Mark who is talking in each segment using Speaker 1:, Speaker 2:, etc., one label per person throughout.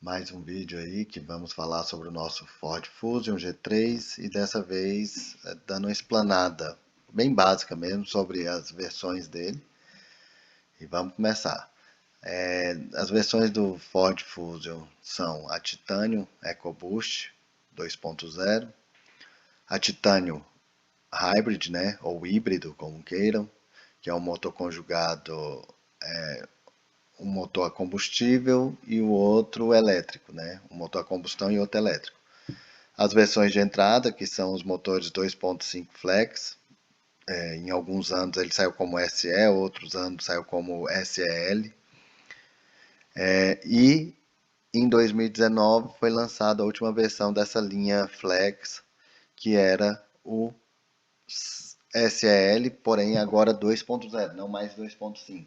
Speaker 1: Mais um vídeo aí que vamos falar sobre o nosso Ford Fusion G3 e dessa vez dando uma explanada bem básica mesmo sobre as versões dele. E vamos começar. As versões do Ford Fusion são a Titanium EcoBoost 2.0, a Titanium Hybrid, né, ou híbrido, como queiram, que é um motor conjugado, um motor a combustível e o outro elétrico, né, um motor a combustão e outro elétrico. As versões de entrada, que são os motores 2.5 Flex, em alguns anos ele saiu como SE, outros anos saiu como SEL. E em 2019 foi lançada a última versão dessa linha Flex, que era o SEL, porém agora 2.0, não mais 2.5.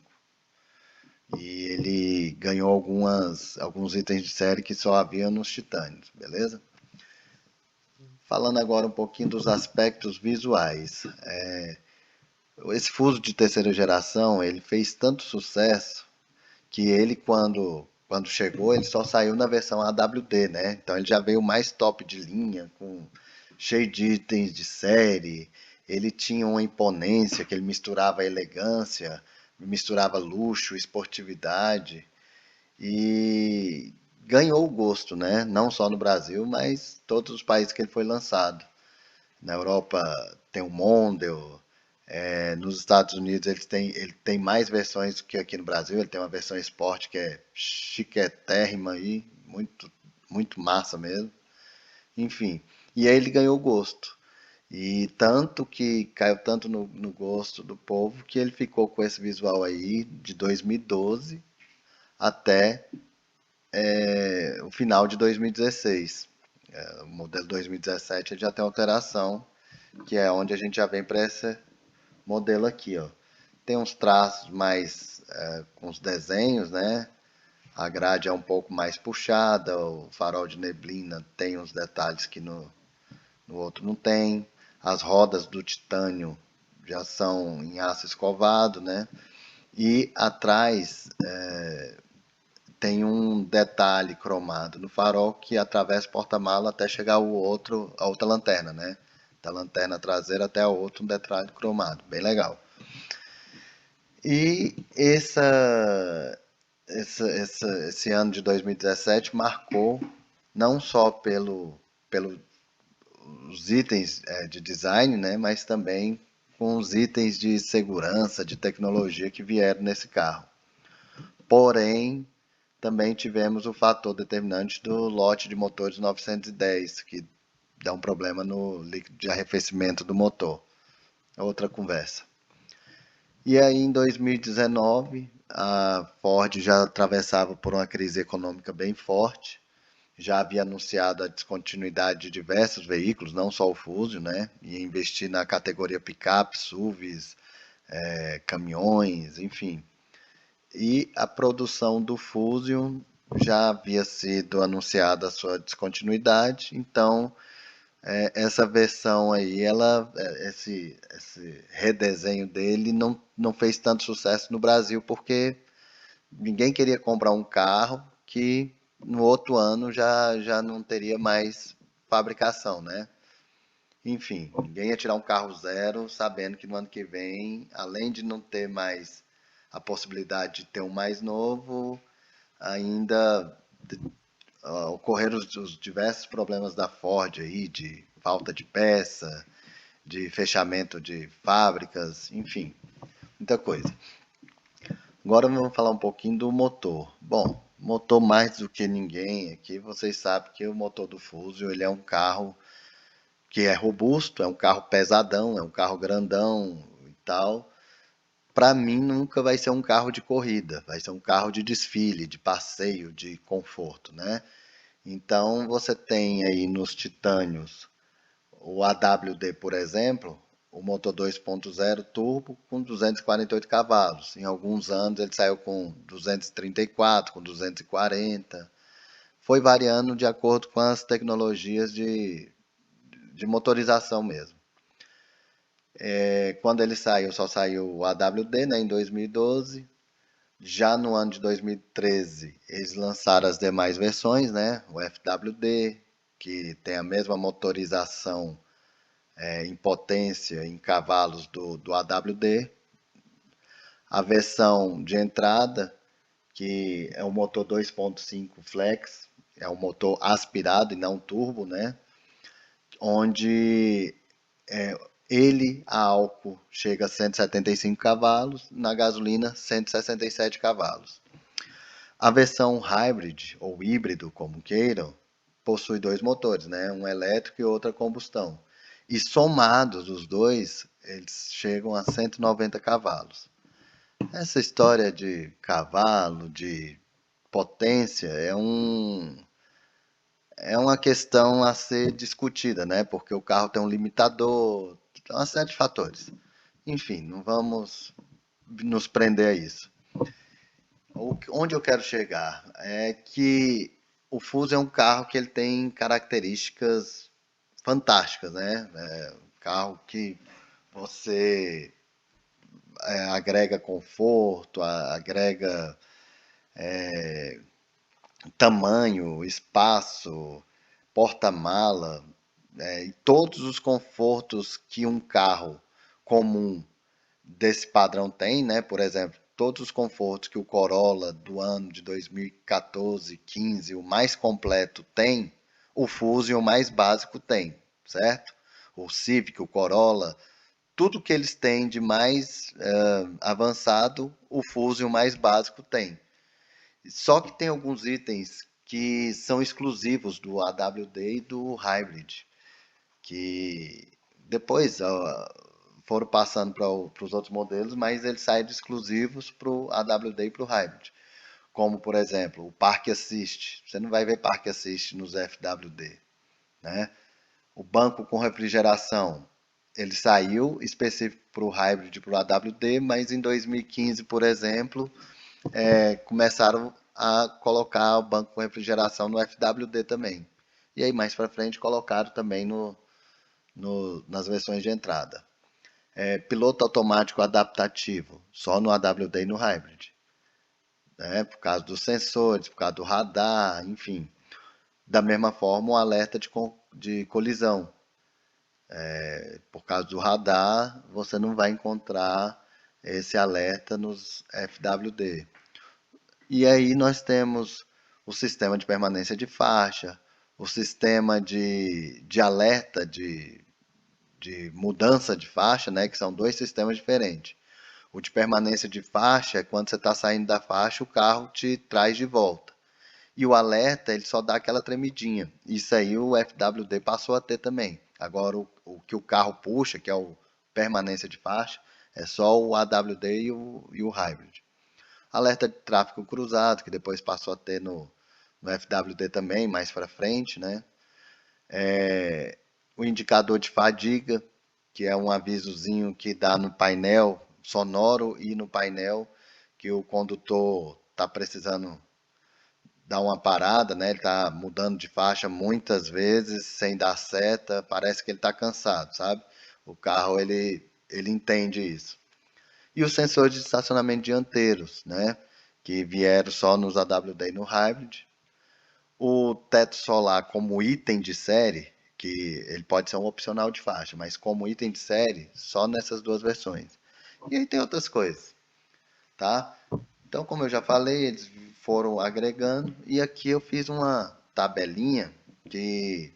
Speaker 1: E ele ganhou alguns itens de série que só havia nos Titânios, beleza? Falando agora um pouquinho dos aspectos visuais. Esse Fuso de terceira geração, ele fez tanto sucesso que ele, quando chegou, ele só saiu na versão AWD, né? Então ele já veio mais top de linha, cheio de itens de série. Ele tinha uma imponência que ele misturava elegância, misturava luxo, esportividade e ganhou o gosto, né? Não só no Brasil, mas todos os países que ele foi lançado. Na Europa tem o Mondeo, nos Estados Unidos ele tem mais versões do que aqui no Brasil. Ele tem uma versão Sport que é chiquetérrima aí, muito massa mesmo. Enfim, e aí ele ganhou gosto. E tanto que caiu tanto no gosto do povo que ele ficou com esse visual aí de 2012 até o final de 2016. O modelo 2017 ele já tem alteração, que é onde a gente já vem para esse modelo aqui, ó. Tem uns traços mais com os desenhos, né? A grade é um pouco mais puxada, o farol de neblina tem uns detalhes que no outro não tem. As rodas do titânio já são em aço escovado, né? E atrás tem um detalhe cromado no farol que atravessa o porta-mala até chegar a outra lanterna, né? Da lanterna traseira até a outra, um detalhe cromado, bem legal. E esse ano de 2017 marcou não só pelos itens de design, né, mas também com os itens de segurança, de tecnologia que vieram nesse carro. Porém, também tivemos o fator determinante do lote de motores 910, que dá um problema no líquido de arrefecimento do motor. Outra conversa. E aí, em 2019, a Ford já atravessava por uma crise econômica bem forte, já havia anunciado a descontinuidade de diversos veículos, não só o Fuso, né? Ia investir na categoria picape, SUVs, caminhões, enfim. E a produção do Fusion já havia sido anunciada a sua descontinuidade, então essa versão aí, esse redesenho dele não fez tanto sucesso no Brasil, porque ninguém queria comprar um carro que no outro ano já não teria mais fabricação, né? Enfim, ninguém ia tirar um carro zero sabendo que no ano que vem, além de não ter mais a possibilidade de ter um mais novo, ainda ocorreram os diversos problemas da Ford aí, de falta de peça, de fechamento de fábricas, enfim, muita coisa. Agora vamos falar um pouquinho do motor. Bom, motor mais do que ninguém aqui, vocês sabem que o motor do Fuso ele é um carro que é robusto, é um carro pesadão, é um carro grandão e tal. Para mim nunca vai ser um carro de corrida, vai ser um carro de desfile, de passeio, de conforto, né? Então você tem aí nos Titânios o AWD, por exemplo, o motor 2.0 turbo com 248 cavalos. Em alguns anos ele saiu com 234, com 240. Foi variando de acordo com as tecnologias de motorização mesmo. Quando ele saiu, só saiu o AWD, né, em 2012. Já no ano de 2013, eles lançaram as demais versões, né? O FWD, que tem a mesma motorização em potência em cavalos do AWD. A versão de entrada, que é o motor 2.5 flex, é um motor aspirado e não turbo, né? Onde ele, a álcool, chega a 175 cavalos, na gasolina 167 cavalos. A versão hybrid, ou híbrido, como queiram, possui dois motores, né? Um elétrico e outro a combustão. E somados os dois, eles chegam a 190 cavalos. Essa história de cavalo, de potência, é uma questão a ser discutida, né? Porque o carro tem um limitador, uma série de fatores. Enfim, não vamos nos prender a isso. Onde eu quero chegar é que o Fuso é um carro que ele tem características fantásticas, né? É um carro que você agrega conforto, agrega tamanho, espaço, porta-mala, e todos os confortos que um carro comum desse padrão tem, né? Por exemplo, todos os confortos que o Corolla do ano de 2014, 15, o mais completo tem, o Fusion, o mais básico, tem, certo? O Civic, o Corolla, tudo que eles têm de mais avançado, o Fusion mais básico tem. Só que tem alguns itens que são exclusivos do AWD e do Hybrid, que depois foram passando para os outros modelos, mas eles saíram exclusivos para o AWD e para o Hybrid. Como, por exemplo, o Park Assist. Você não vai ver Park Assist nos FWD. Né? O banco com refrigeração, ele saiu específico para o Hybrid e para o AWD, mas em 2015, por exemplo, começaram a colocar o banco com refrigeração no FWD também. E aí mais para frente colocaram também nas versões de entrada. Piloto automático adaptativo, só no AWD e no Hybrid. Né? Por causa dos sensores, por causa do radar, enfim. Da mesma forma, o alerta de colisão. Por causa do radar, você não vai encontrar esse alerta nos FWD. E aí nós temos o sistema de permanência de faixa, o sistema de alerta de mudança de faixa, né, que são dois sistemas diferentes. O de permanência de faixa é quando você está saindo da faixa, o carro te traz de volta. E o alerta, ele só dá aquela tremidinha. Isso aí o FWD passou a ter também. Agora, o que o carro puxa, que é o permanência de faixa, é só o AWD e o Hybrid. Alerta de tráfego cruzado, que depois passou a ter no FWD também, mais para frente, né? O indicador de fadiga, que é um avisozinho que dá no painel sonoro e no painel que o condutor está precisando dar uma parada, né? Ele está mudando de faixa muitas vezes sem dar seta, parece que ele está cansado, sabe? O carro ele entende isso. E os sensores de estacionamento dianteiros, né? Que vieram só nos AWD e no Hybrid. O teto solar como item de série, que ele pode ser um opcional de faixa, mas como item de série, só nessas duas versões. E aí tem outras coisas, tá? Então, como eu já falei, eles foram agregando e aqui eu fiz uma tabelinha que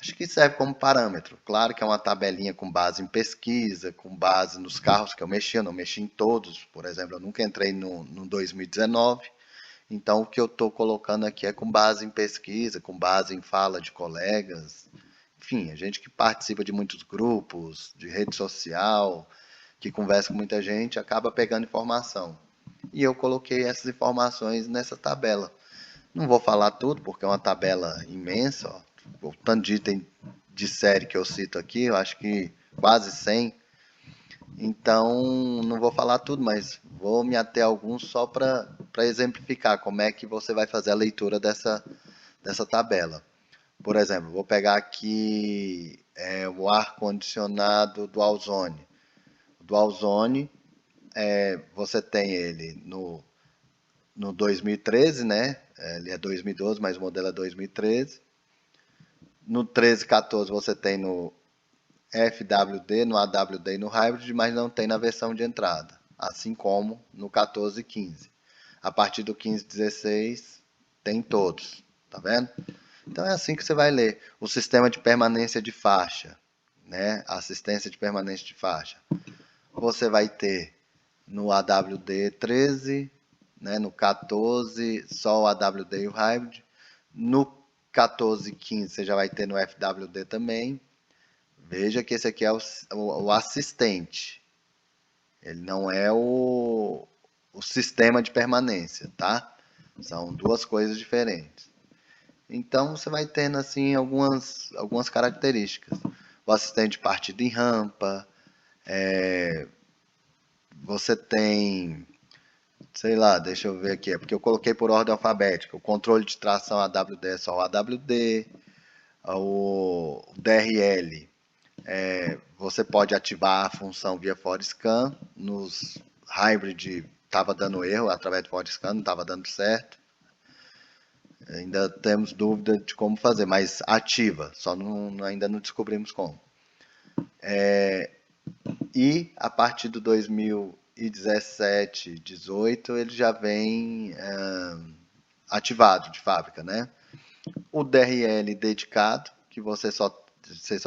Speaker 1: acho que serve como parâmetro. Claro que é uma tabelinha com base em pesquisa, com base nos carros que eu não mexi em todos. Por exemplo, eu nunca entrei no 2019. Então, o que eu estou colocando aqui é com base em pesquisa, com base em fala de colegas. Enfim, a gente que participa de muitos grupos, de rede social, que conversa com muita gente, acaba pegando informação. E eu coloquei essas informações nessa tabela. Não vou falar tudo, porque é uma tabela imensa. Ó. O tanto de item de série que eu cito aqui, eu acho que quase 100. Então, não vou falar tudo, mas vou me ater a alguns só para exemplificar como é que você vai fazer a leitura dessa tabela. Por exemplo, vou pegar aqui o ar-condicionado Dual Zone. O Dual Zone, você tem ele no no 2013, né? Ele é 2012, mas o modelo é 2013. No 13, 14 você tem no FWD, no AWD e no Hybrid, mas não tem na versão de entrada, assim como no 14 e 15. A partir do 15 e 16 tem todos, tá vendo? Então é assim que você vai ler. O sistema de permanência de faixa, né? Assistência de permanência de faixa. Você vai ter no AWD 13, né? No 14 só o AWD e o Hybrid. No 14 e 15 você já vai ter no FWD também. Veja que esse aqui é o assistente. Ele não é o sistema de permanência, tá? São duas coisas diferentes. Então você vai tendo assim algumas características. O assistente de partida em rampa, você tem, sei lá, deixa eu ver aqui, é porque eu coloquei por ordem alfabética. O controle de tração AWD é só o AWD, o DRL. Você pode ativar a função via ForScan. Nos Hybrid estava dando erro através do ForScan, não estava dando certo. Ainda temos dúvida de como fazer, mas ativa, só ainda não descobrimos como. E a partir do 2017, 18, ele já vem ativado de fábrica, né? O DRL dedicado, que você só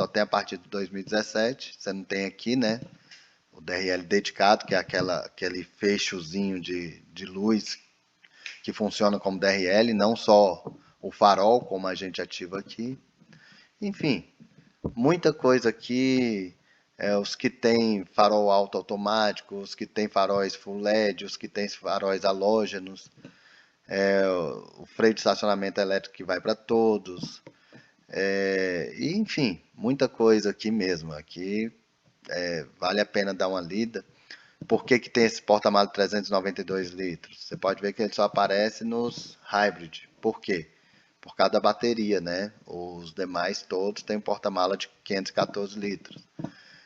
Speaker 1: tem a partir de 2017, você não tem aqui, né? O DRL dedicado, que é aquele fechozinho de luz que funciona como DRL, não só o farol, como a gente ativa aqui. Enfim, muita coisa aqui. Os que tem farol alto automático, os que tem faróis full LED, os que tem faróis halógenos, o freio de estacionamento elétrico que vai para todos. E, enfim, muita coisa aqui mesmo. Aqui vale a pena dar uma lida. Por que que tem esse porta-malas de 392 litros? Você pode ver que ele só aparece nos hybrid. Por quê? Por causa da bateria, né? Os demais todos têm um porta-mala de 514 litros.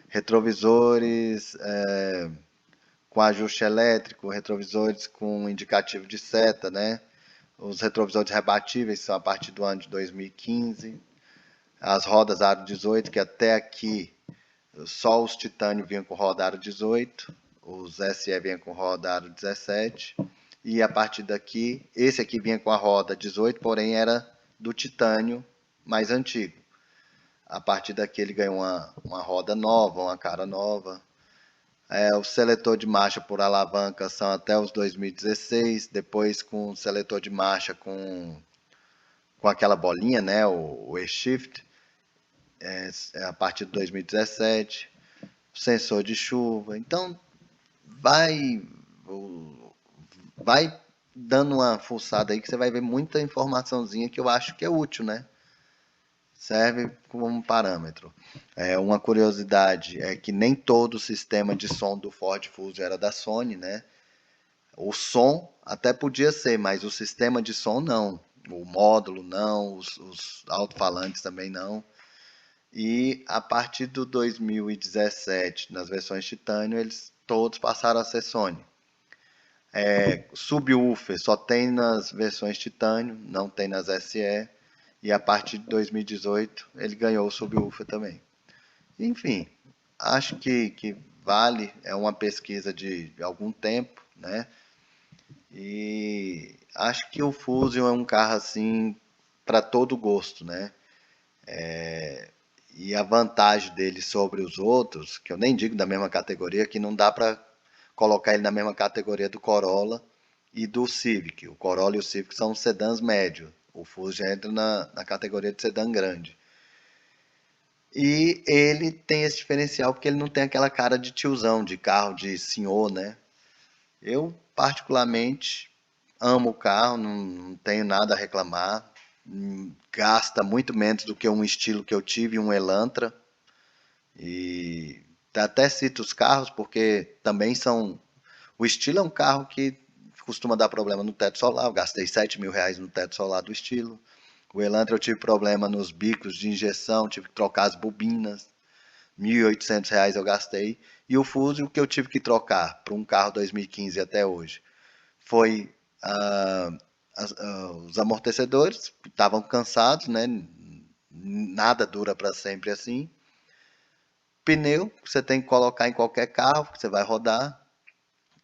Speaker 1: Retrovisores com ajuste elétrico, retrovisores com indicativo de seta, né? Os retrovisores rebatíveis são a partir do ano de 2015. As rodas aro 18, que até aqui só os titânio vinham com roda aro 18, os SE vinham com roda aro 17. E a partir daqui, esse aqui vinha com a roda 18, porém era do titânio mais antigo. A partir daqui ele ganhou uma roda nova, uma cara nova. O seletor de marcha por alavanca são até os 2016, depois com o seletor de marcha com aquela bolinha, né, o E-Shift, a partir de 2017, sensor de chuva. Então, vai, vai dando uma fuçada aí que você vai ver muita informaçãozinha que eu acho que é útil, né? Serve como parâmetro. Uma curiosidade é que nem todo o sistema de som do Ford Fusion era da Sony, né? O som até podia ser, mas o sistema de som não. O módulo não, os alto-falantes também não. E a partir do 2017, nas versões Titânio, eles todos passaram a ser Sony. Subwoofer só tem nas versões Titânio, não tem nas SE. E a partir de 2018 ele ganhou o subwoofer também. Enfim, acho que vale, é uma pesquisa de algum tempo, né? E acho que o Fusion é um carro assim para todo gosto, né? E a vantagem dele sobre os outros, que eu nem digo da mesma categoria, que não dá para colocar ele na mesma categoria do Corolla e do Civic. O Corolla e o Civic são sedãs médios. O Fusion entra na categoria de sedã grande. E ele tem esse diferencial porque ele não tem aquela cara de tiozão, de carro de senhor, né? Eu, particularmente, amo o carro, não tenho nada a reclamar. Gasta muito menos do que um estilo que eu tive, um Elantra. E até cito os carros porque também são. O estilo é um carro que costuma dar problema no teto solar. Eu gastei R$ 7.000 no teto solar do estilo. O Elantra eu tive problema nos bicos de injeção, tive que trocar as bobinas. R$ 1.800 eu gastei. E o Fuso que eu tive que trocar para um carro 2015 até hoje foi ah, os amortecedores estavam cansados, né? Nada dura para sempre assim. Pneu, você tem que colocar em qualquer carro que você vai rodar.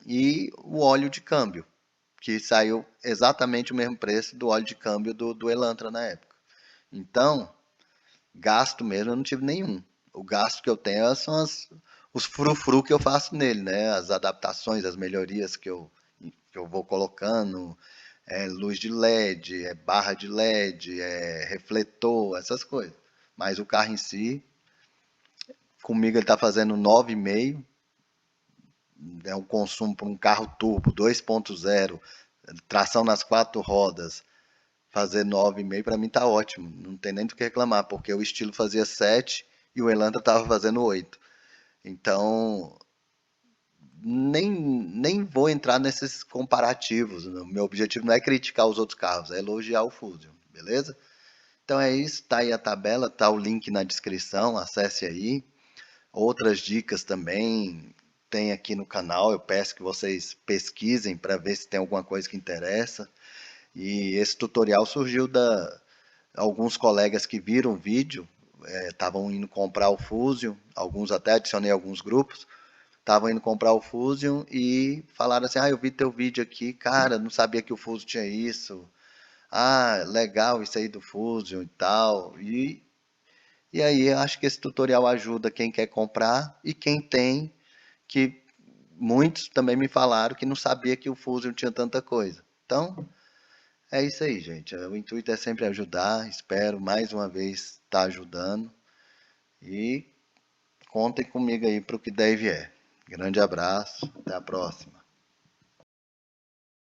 Speaker 1: E o óleo de câmbio, que saiu exatamente o mesmo preço do óleo de câmbio do Elantra na época. Então, gasto mesmo eu não tive nenhum. O gasto que eu tenho são os frufru que eu faço nele, né? As adaptações, as melhorias que eu vou colocando, luz de LED, barra de LED, refletor, essas coisas. Mas o carro em si, comigo ele está fazendo 9,5, é um consumo para um carro turbo 2.0, tração nas quatro rodas, fazer 9,5 para mim tá ótimo. Não tem nem do que reclamar, porque o estilo fazia 7 e o Elantra tava fazendo 8. Então, nem vou entrar nesses comparativos. O meu objetivo não é criticar os outros carros, é elogiar o Fusion, beleza? Então é isso, tá aí a tabela, tá o link na descrição, acesse aí. Outras dicas também tem aqui no canal, eu peço que vocês pesquisem para ver se tem alguma coisa que interessa. E esse tutorial surgiu da alguns colegas que viram o vídeo, estavam indo comprar o Fusion, alguns até adicionei alguns grupos, estavam indo comprar o Fusion e falaram assim: "Ah, eu vi teu vídeo aqui, cara, não sabia que o Fusion tinha isso. Ah, legal isso aí do Fusion e tal". E aí eu acho que esse tutorial ajuda quem quer comprar e quem tem, que muitos também me falaram que não sabia que o Fusion tinha tanta coisa. Então, é isso aí, gente. O intuito é sempre ajudar. Espero mais uma vez estar ajudando. E contem comigo aí para o que der e vier. Grande abraço. Até a próxima.